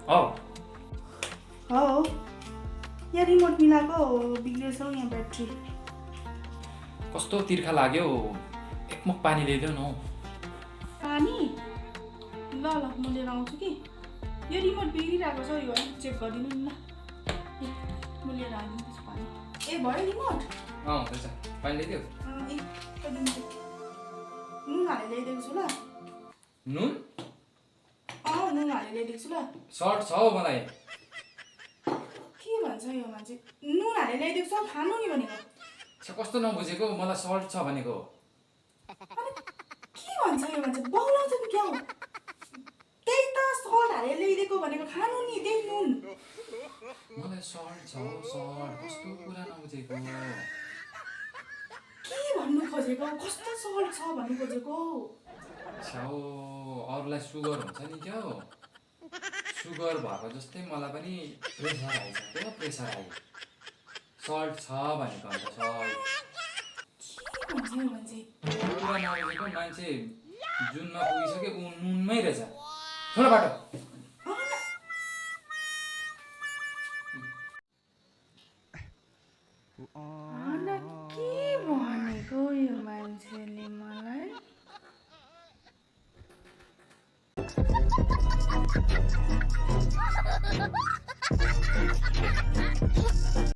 औ हो यहाँ रिमोट मिलाएको बिग्रेछ हौ यहाँ ब्याट्री। कस्तो तिर्खा लाग्यो। एक मुख पानी ल्याइदेऊ न हौ। पानी ल ल म लिएर आउँछु कि यो रिमोट बिग्रिरहेको छ यो अलिक चेक गरिदिनु नि ल। म लिएर आइदिन्छु पानी। ए भयो रिमोट? हुँदैछ। पानी ल्याइदेऊ। नुन हालेर ल्याइदिएको छु ल। नुन? नुन हालेर ल्याइदिएको छु ल। सर्ट छ हौ मलाई। के भन्छ यो मान्छे? नुन हालेर ल्याइदिएको छ खानु नि भनेको। कस्तो नबुझेको, मलाई सर्ट छ भनेको। अनि के भन्छ यो मान्छे? बौलाउँछ नि क्या हो? त्यही त सल्ट हालेर ल्याइदिएको भनेको खानु नि त्यही नुन। मलाई सर्ट छ हौ सर्ट। कस्तो कुरा नबुझेको। के भन्नु खोजेको? कस्तो सल्ट छ भन्नु खोजेको? छ्याउ अरूलाई सुगर हुन्छ नि क्या हो। सुगर भएको जस्तै मलाई पनि प्रेसर आइसक्यो। प्रेसर आयो। सल्ट छ भनेको अन्त सल्ट। के भन्छ यो मान्छे? कुरा नबुझेको मान्छे जुनमा पुगिसक्यो ऊ नुनमै रहेछ। छोड बाटो। के भनेको यो मान्छेले मलाई?